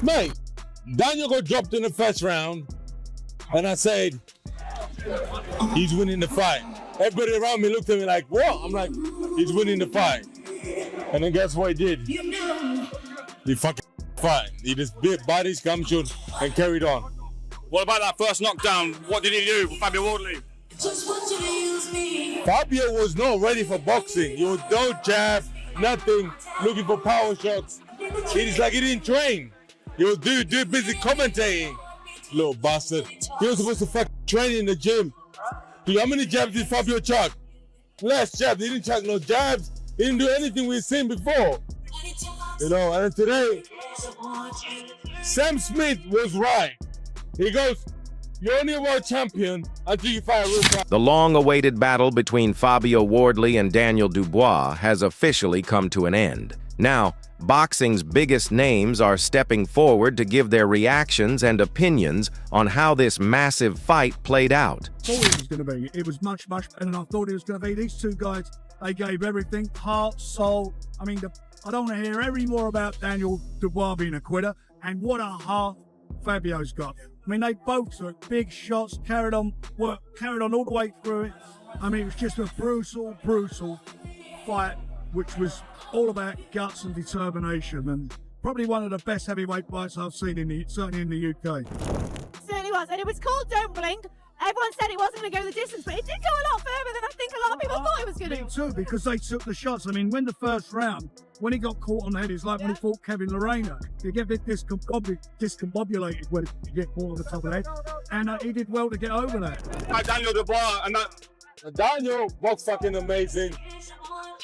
Mate, Daniel got dropped in the first round, and I said, he's winning the fight. Everybody around me looked at me like, what? I'm like, he's winning the fight. And then guess what he did? He fucking fight. He just bit bodies, gumshoe, and carried on. What about that first knockdown? What did he do with Fabio Wardley? Fabio was not ready for boxing. He was no jab, nothing, looking for power shots. It's like he didn't train. He was busy commentating. Little bastard. He was supposed to fucking train in the gym. How many jabs did Fabio chuck? Less jabs. He didn't chuck no jabs. He didn't do anything we've seen before. You know, and today, Sam Smith was right. He goes, you're only a world champion until you fight a real fight. The long-awaited battle between Fabio Wardley and Daniel Dubois has officially come to an end. Now, boxing's biggest names are stepping forward to give their reactions and opinions on how this massive fight played out. I thought it was going to be. It was much better than I thought it was going to be. These two guys, they gave everything, heart, soul. I mean, I don't want to hear any more about Daniel Dubois being a quitter, and what a heart Fabio's got. I mean, they both took big shots, carried on all the way through it. I mean, it was just a brutal fight, which was all about guts and determination, and probably one of the best heavyweight fights I've seen certainly in the UK. Certainly was, and it was called Don't Blink. Everyone said it wasn't going to go the distance, but it did go a lot further than I think a lot of people thought it was going to. Me too, because they took the shots. I mean, when the first round, when he got caught on the head, it's like when he fought Kevin Lorena. You get a bit discombobulated when you get caught on the top of the head, and he did well to get over that. Daniel Dubois and that. Daniel was fucking amazing.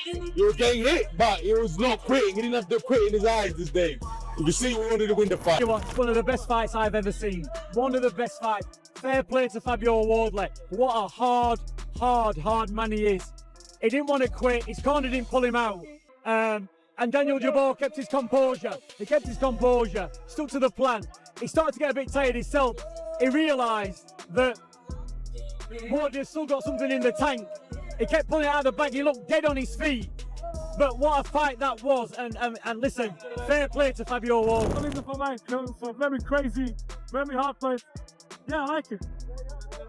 He was getting hit, but he was not quitting. He didn't have to quit in his eyes this day. You can see he wanted to win the fight. One of the best fights I've ever seen. One of the best fights. Fair play to Fabio Wardley. What a hard man he is. He didn't want to quit. His corner didn't pull him out. And Daniel Dubois kept his composure. He kept his composure, stuck to the plan. He started to get a bit tired himself. He realised that Wardley still got something in the tank. He kept pulling it out of the bag. He looked dead on his feet. But what a fight that was. And listen, fair play to Fabio Wardley. I think the fight, so very crazy, very hard fight. Yeah, I like it.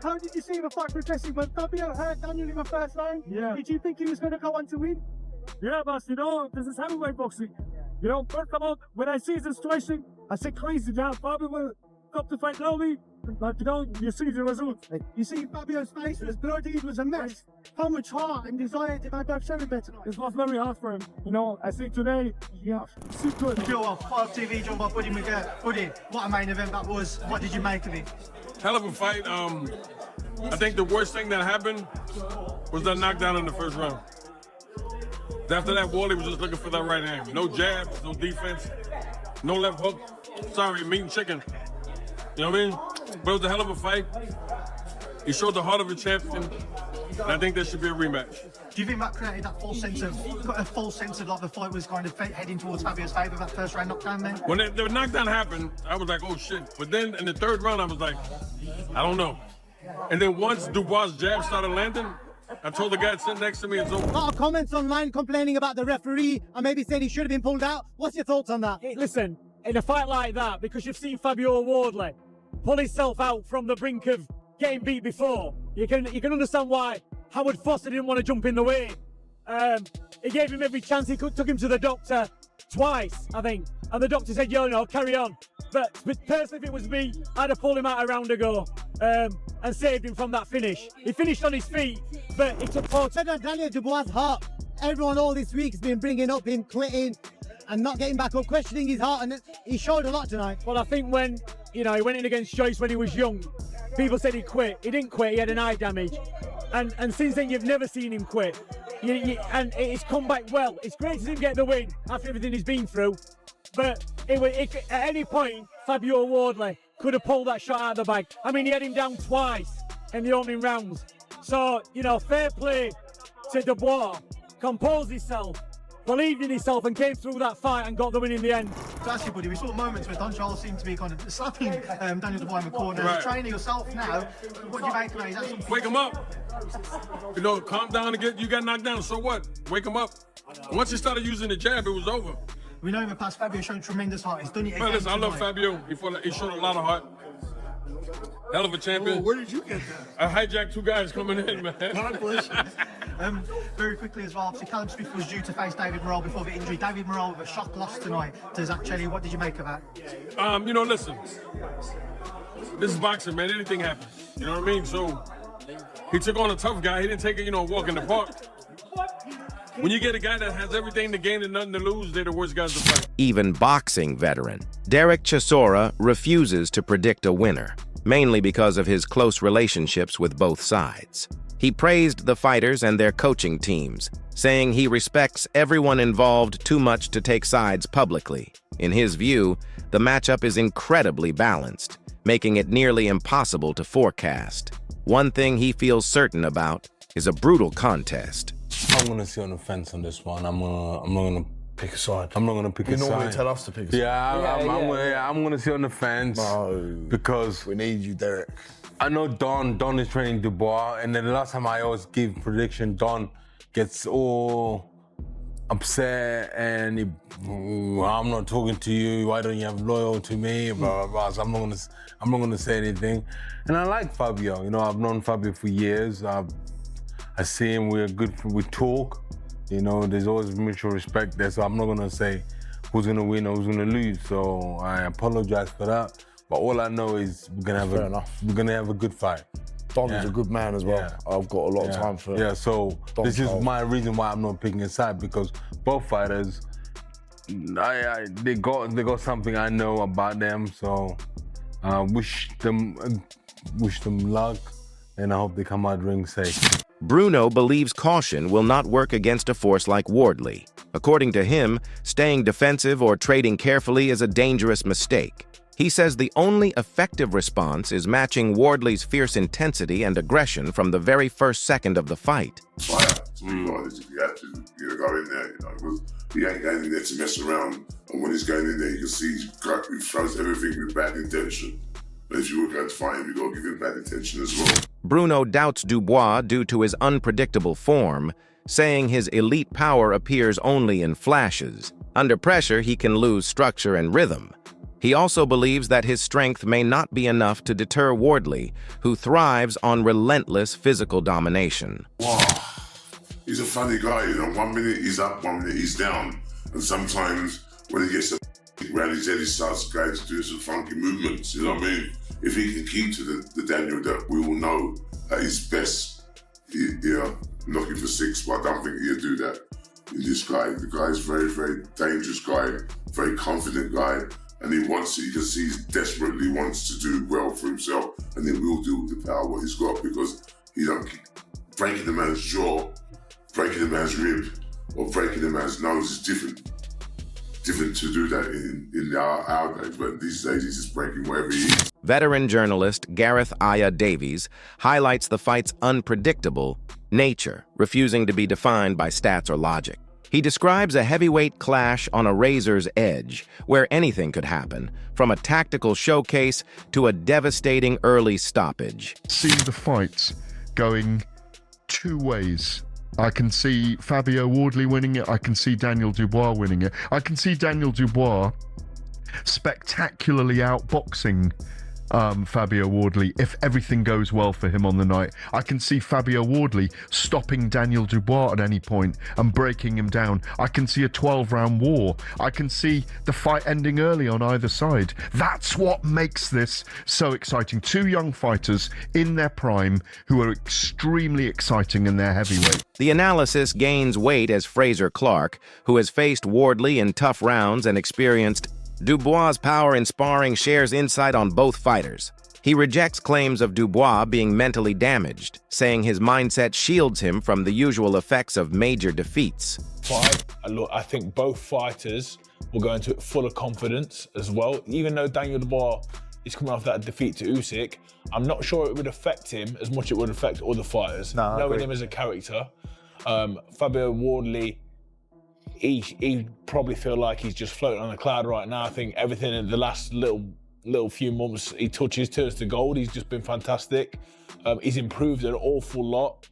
How did you see the fight progressing when Fabio hurt Daniel in the first round? Yeah. Did you think he was going to go on to win? Yeah, but this is heavyweight boxing. First of all, when I see the situation, I say crazy down. Fabio will stop the fight slowly, but you see the result. You see Fabio's face was bloody, it was a mess. How much heart and desire did I both show him better? It was very hard for him. I think today, super good. You're 5 TV, John by Buddy McGirt. Buddy, what a main event that was. What did you make of it? Hell of a fight. I think the worst thing that happened was that knockdown in the first round. After that, Wardley was just looking for that right hand. No jabs, no defense, no left hook. Sorry, meat and chicken. You know what I mean? But it was a hell of a fight. He showed the heart of a champion, and I think there should be a rematch. Do you think that created that false sense of like the fight was kind of heading towards Fabio's favour, that first round knockdown then? When the knockdown happened, I was like, oh shit. But then in the third round, I was like, I don't know. And then once Dubois' jab started landing, I told the guy sitting next to me, it's over. A lot of comments online complaining about the referee and maybe saying he should have been pulled out. What's your thoughts on that? Listen, in a fight like that, because you've seen Fabio Wardley pull himself out from the brink of getting beat before, you can understand why Howard Foster didn't want to jump in the way. He gave him every chance. He took him to the doctor twice, I think, and the doctor said, no, carry on. But personally, if it was me, I'd have pulled him out a round ago and saved him from that finish. He finished on his feet, but it took 4. Daniel Dubois' heart. Everyone all this week has been bringing up him quitting and not getting back up, questioning his heart, and he showed a lot tonight. Well, I think when he went in against Joyce when he was young, people said he quit. He didn't quit. He had an eye damage, and since then you've never seen him quit. And it's come back well. It's great to see him get the win after everything he's been through. But at any point, Fabio Wardley could have pulled that shot out of the bag. I mean, he had him down twice in the opening rounds. So, fair play to Dubois. Composed himself, believed in himself, and came through that fight and got the win in the end. To ask you, buddy, we saw moments where Don Charles seemed to be kind of slapping Daniel Dubois in the corner. Right. As a trainer yourself now, what do you make of that? Is that something? Wake him up. Calm down and you got knocked down. So what? Wake him up. Once he started using the jab, it was over. We know in the past Fabio's shown tremendous heart. He's done it again. Man, listen, I love tonight. Fabio. He showed a lot of heart. Hell of a champion. Oh, where did you get that? I hijacked 2 guys coming in, man. God bless you. Very quickly as well, obviously Callum Smith was due to face David Morrell before the injury. David Morrell with a shock loss tonight to Zach Chelly. What did you make of that? You know, listen, this is boxing, man. Anything happens. You know what I mean? So he took on a tough guy. He didn't take a walk in the park. When you get a guy that has everything to gain and nothing to lose, they're the worst guys to fight. Even boxing veteran Derek Chisora refuses to predict a winner, mainly because of his close relationships with both sides. He praised the fighters and their coaching teams, saying he respects everyone involved too much to take sides publicly. In his view, the matchup is incredibly balanced, making it nearly impossible to forecast. One thing he feels certain about is a brutal contest. I'm gonna sit on the fence on this one. I'm not gonna pick a side. I'm not gonna pick a side. You normally tell us to pick a side. I'm gonna sit on the fence because we need you, Derek. I know Don is training Dubois, and then the last time I always give prediction, Don gets all upset and I'm not talking to you. Why don't you have loyal to me? Blah blah blah. So I'm not gonna say anything. And I like Fabio. You know, I've known Fabio for years. I see him. We talk. You know, there's always mutual respect there. So I'm not gonna say who's gonna win or who's gonna lose. So I apologize for that. But all I know is we're gonna have a good fight. Don is a good man as well. Yeah. I've got a lot of time for Yeah, so Don this is my reason why I'm not picking a side, because both fighters, they got something I know about them. So wish them luck, and I hope they come out ring safe. Bruno believes caution will not work against a force like Wardley. According to him, staying defensive or trading carefully is a dangerous mistake. He says the only effective response is matching Wardley's fierce intensity and aggression from the very first second of the fight. Fire. So you have to go in there, because he ain't going in there to mess around. And when he's going in there, you can see he throws everything with bad intention. But if you were going to fight him, you've got to give him bad intention as well. Bruno doubts Dubois due to his unpredictable form, saying his elite power appears only in flashes. Under pressure, he can lose structure and rhythm. He also believes that his strength may not be enough to deter Wardley, who thrives on relentless physical domination. Wow. He's a funny guy, you know. 1 minute he's up, 1 minute he's down. And sometimes when he gets around his head, he starts going to do some funky movements, you know what I mean? If he can keep to the Daniel that we all know at his best, knocking for 6, but I don't think he'll do that in this guy. The guy's very, very dangerous guy, very confident guy. And he wants to, you can see he desperately wants to do well for himself, and he will do with the power what he's got, because he don't keep breaking the man's jaw, breaking the man's rib, or breaking the man's nose is different. Different to do that in our days, but these days he's just breaking wherever he is. Veteran journalist Gareth A. Davies highlights the fight's unpredictable nature, refusing to be defined by stats or logic. He describes a heavyweight clash on a razor's edge, where anything could happen, from a tactical showcase to a devastating early stoppage. See the fights going 2 ways. I can see Fabio Wardley winning it. I can see Daniel Dubois winning it. I can see Daniel Dubois spectacularly outboxing Fabio Wardley if everything goes well for him on the night. I can see Fabio Wardley stopping Daniel Dubois at any point and breaking him down. I can see a 12-round war. I can see the fight ending early on either side. That's what makes this so exciting. 2 young fighters in their prime who are extremely exciting in their heavyweight. The analysis gains weight as Fraser Clarke, who has faced Wardley in tough rounds and experienced Dubois' power in sparring, shares insight on both fighters. He rejects claims of Dubois being mentally damaged, saying his mindset shields him from the usual effects of major defeats. Look, I think both fighters will go into it full of confidence as well. Even though Daniel Dubois is coming off that defeat to Usyk, I'm not sure it would affect him as much as it would affect other fighters. Knowing him as a character. Fabio Wardley, he probably feel like he's just floating on a cloud right now. I think everything in the last little few months he touches turns to gold. He's just been fantastic. He's improved an awful lot.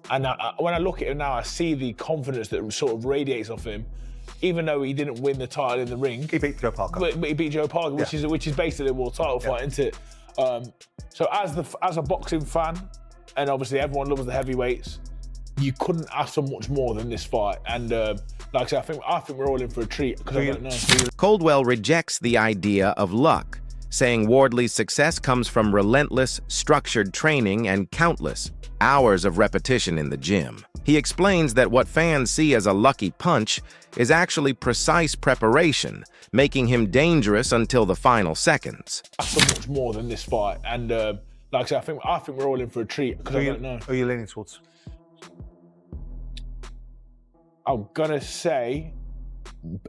And when I look at him now, I see the confidence that sort of radiates off him. even though he didn't win the title in the ring. He beat Joe Parker. But he beat Joe Parker, which is basically a world title fight, isn't it? So as a boxing fan, and obviously everyone loves the heavyweights, you couldn't ask for much more than this fight. And like I said, I think we're all in for a treat, because I don't know. Coldwell rejects the idea of luck, saying Wardley's success comes from relentless, structured training and countless hours of repetition in the gym. He explains that what fans see as a lucky punch is actually precise preparation, making him dangerous until the final seconds. So much more than this fight, and like I said, I think we're all in for a treat, because I don't know. Who are you leaning towards? I'm gonna say,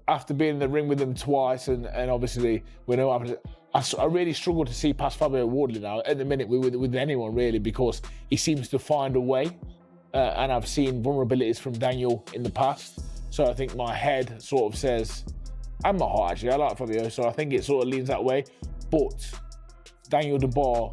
after being in the ring with him twice, and obviously we know what happened, I really struggle to see past Fabio Wardley now at the minute with anyone really, because he seems to find a way, and I've seen vulnerabilities from Daniel in the past. So I think my head sort of says, and my heart actually, I like Fabio, so I think it sort of leans that way. But Daniel Dubois,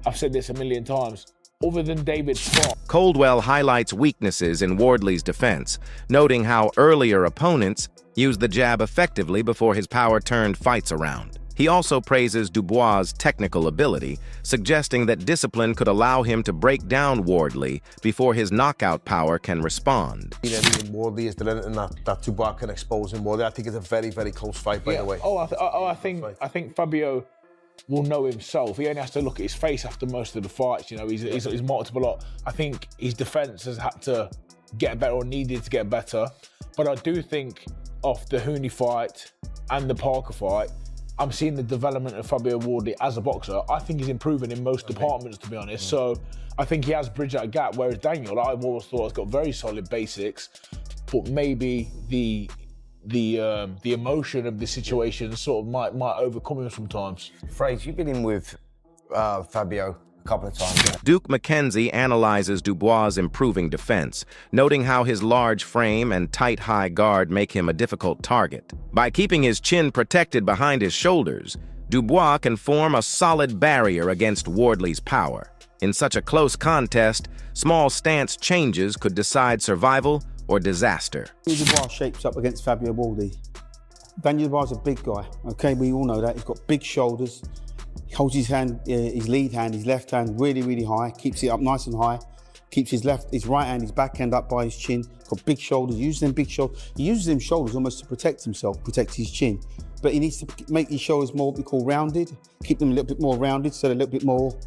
I've said this a million times, other than David Clarke. Coldwell highlights weaknesses in Wardley's defense, noting how earlier opponents used the jab effectively before his power turned fights around. He also praises Dubois' technical ability, suggesting that discipline could allow him to break down Wardley before his knockout power can respond. Wardley is there anything that Dubois can expose him Wardley? I think it's a very, very close fight, by the way. I think Fabio will know himself. He only has to look at his face after most of the fights. You know, he's multiple lot. I think his defense has had to get better, or needed to get better. But I do think off the Hooney fight and the Parker fight, I'm seeing the development of Fabio Wardley as a boxer. I think he's improving in most departments, to be honest. So I think he has bridged that gap, whereas Daniel, I've always thought, has got very solid basics, but maybe the emotion of the situation sort of might overcome him sometimes. Fraser, you've been in with Fabio a couple of times. Duke McKenzie analyzes Dubois' improving defense, noting how his large frame and tight high guard make him a difficult target. By keeping his chin protected behind his shoulders, Dubois can form a solid barrier against Wardley's power. In such a close contest, small stance changes could decide survival or disaster. Daniel Dubois shapes up against Fabio Wardley. Daniel Dubois is a big guy, okay? We all know that. He's got big shoulders. He holds his hand, his lead hand, his left hand really, really high, keeps it up nice and high, keeps his right hand, his back hand up by his chin, got big shoulders, he uses them big shoulders. He uses them shoulders almost to protect himself, protect his chin. But he needs to make his shoulders more what we call rounded, keep them a little bit more rounded, so they're a little bit more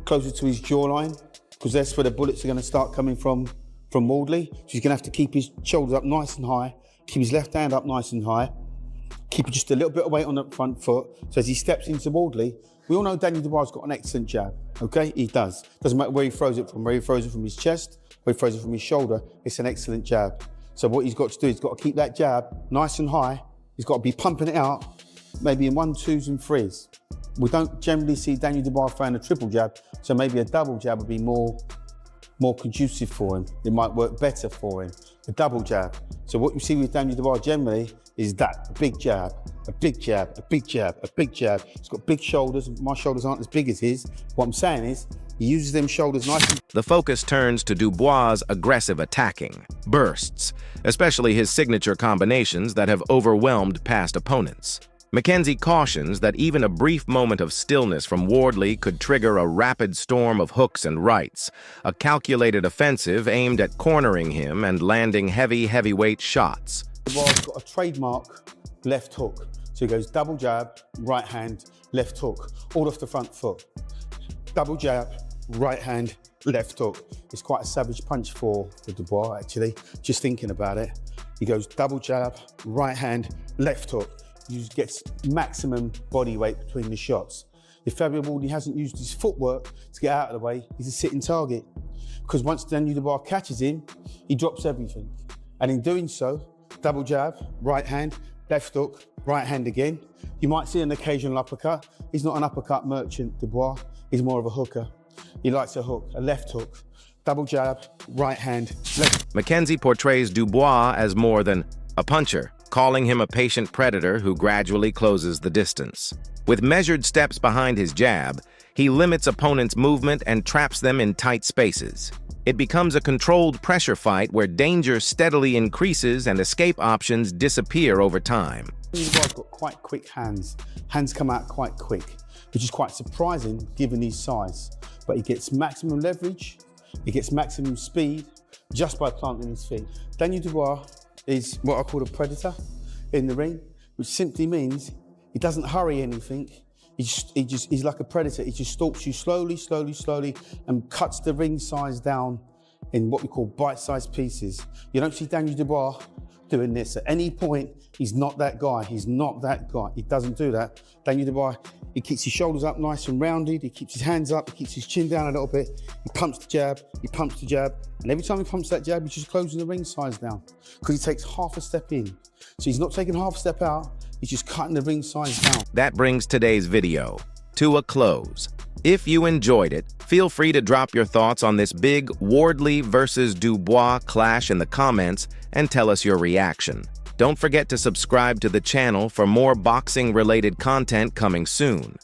closer to his jawline, because that's where the bullets are going to start coming from Wardley. So he's going to have to keep his shoulders up nice and high, keep his left hand up nice and high, keep just a little bit of weight on the front foot. So as he steps into Wardley, we all know Daniel Dubois has got an excellent jab, okay? He does. Doesn't matter where he throws it from, where he throws it from his chest, where he throws it from his shoulder, it's an excellent jab. So what he's got to do, he's got to keep that jab nice and high. He's got to be pumping it out, maybe in 1, 2s and 3s. We don't generally see Daniel Dubois throwing a triple jab, so maybe a double jab would be more conducive for him. It might work better for him, a double jab. So what you see with Daniel Dubois generally is that, a big jab, a big jab, a big jab, a big jab. He's got big shoulders. My shoulders aren't as big as his. What I'm saying is, he uses them shoulders nicely. The focus turns to Dubois' aggressive attacking, bursts, especially his signature combinations that have overwhelmed past opponents. McKenzie cautions that even a brief moment of stillness from Wardley could trigger a rapid storm of hooks and rights, a calculated offensive aimed at cornering him and landing heavyweight shots. Dubois got a trademark left hook. So he goes double jab, right hand, left hook, all off the front foot. Double jab, right hand, left hook. It's quite a savage punch for Dubois, actually, just thinking about it. He goes double jab, right hand, left hook. He gets maximum body weight between the shots. If Fabio Wardley hasn't used his footwork to get out of the way, he's a sitting target. Because once Daniel Dubois catches him, he drops everything. And in doing so, double jab, right hand, left hook, right hand again. You might see an occasional uppercut. He's not an uppercut merchant, Dubois. He's more of a hooker. He likes a hook, a left hook, double jab, right hand, left. McKenzie portrays Dubois as more than a puncher, calling him a patient predator who gradually closes the distance. With measured steps behind his jab, he limits opponents' movement and traps them in tight spaces. It becomes a controlled pressure fight where danger steadily increases and escape options disappear over time. Dubois got quite quick hands. Hands come out quite quick, which is quite surprising given his size. But he gets maximum leverage, he gets maximum speed just by planting his feet. Daniel Dubois is what I call a predator in the ring, which simply means he doesn't hurry anything. He's like a predator. He just stalks you slowly, and cuts the ring size down in what we call bite-sized pieces. You don't see Daniel Dubois doing this. At any point, he's not that guy. He's not that guy. He doesn't do that. Daniel Dubois, he keeps his shoulders up nice and rounded. He keeps his hands up. He keeps his chin down a little bit. He pumps the jab. And every time he pumps that jab, he's just closing the ring size down because he takes half a step in. So he's not taking half a step out. He's just cutting the ring size down. That brings today's video to a close. If you enjoyed it, feel free to drop your thoughts on this big Wardley versus Dubois clash in the comments and tell us your reaction. Don't forget to subscribe to the channel for more boxing-related content coming soon.